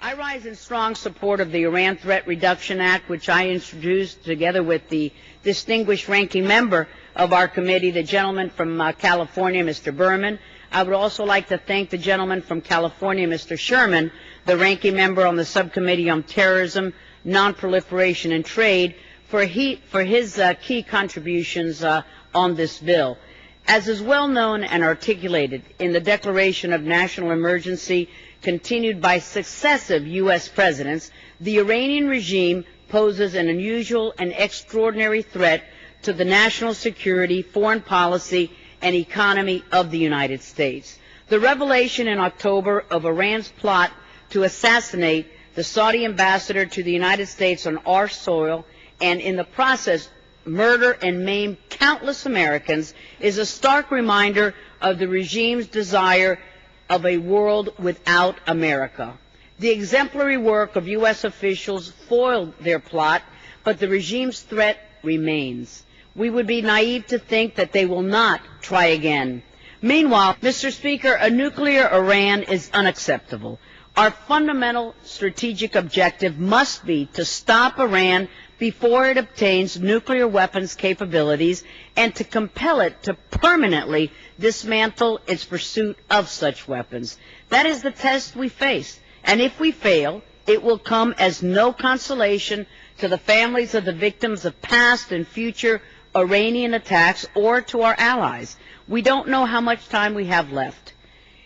I rise in strong support of the Iran Threat Reduction Act, which I introduced together with the distinguished ranking member of our committee, the gentleman from California, Mr. Berman. I would also like to thank the gentleman from California, Mr. Sherman, the ranking member on the Subcommittee on Terrorism, Non-Proliferation and Trade, for his key contributions on this bill. As is well known and articulated in the Declaration of National Emergency continued by successive U.S. presidents, the Iranian regime poses an unusual and extraordinary threat to the national security, foreign policy, and economy of the United States. The revelation in October of Iran's plot to assassinate the Saudi ambassador to the United States on our soil, and in the process murder and maim countless Americans, is a stark reminder of the regime's desire of a world without America. The exemplary work of U.S. officials foiled their plot, but the regime's threat remains. We would be naive to think that they will not try again. Meanwhile, Mr. Speaker, a nuclear Iran is unacceptable. Our fundamental strategic objective must be to stop Iran before it obtains nuclear weapons capabilities and to compel it to permanently dismantle its pursuit of such weapons. That is the test we face, and if we fail, it will come as no consolation to the families of the victims of past and future Iranian attacks or to our allies. We don't know how much time we have left.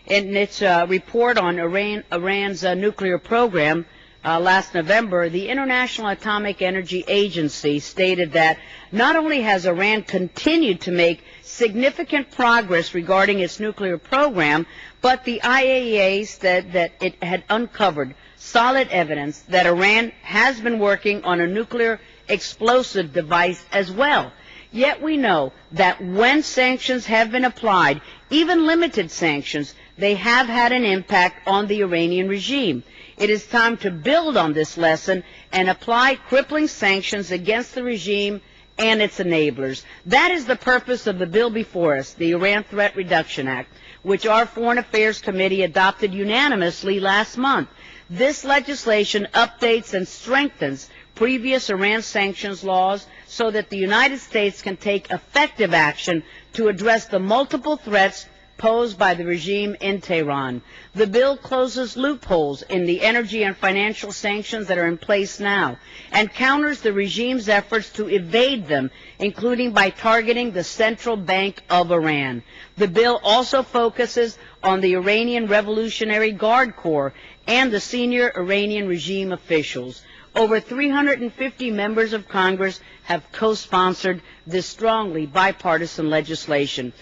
In its report on Iran's nuclear program last November, the International Atomic Energy Agency stated that not only has Iran continued to make significant progress regarding its nuclear program, but the IAEA said that it had uncovered solid evidence that Iran has been working on a nuclear explosive device as well. Yet we know that when sanctions have been applied, even limited sanctions, they have had an impact on the Iranian regime. It is time to build on this lesson and apply crippling sanctions against the regime and its enablers. That is the purpose of the bill before us, the Iran Threat Reduction Act, which our Foreign Affairs Committee adopted unanimously last month. This legislation updates and strengthens previous Iran sanctions laws so that the United States can take effective action to address the multiple threats posed by the regime in Tehran. The bill closes loopholes in the energy and financial sanctions that are in place now and counters the regime's efforts to evade them, including by targeting the Central Bank of Iran. The bill also focuses on the Iranian Revolutionary Guard Corps and the senior Iranian regime officials. Over 350 members of Congress have co-sponsored this strongly bipartisan legislation.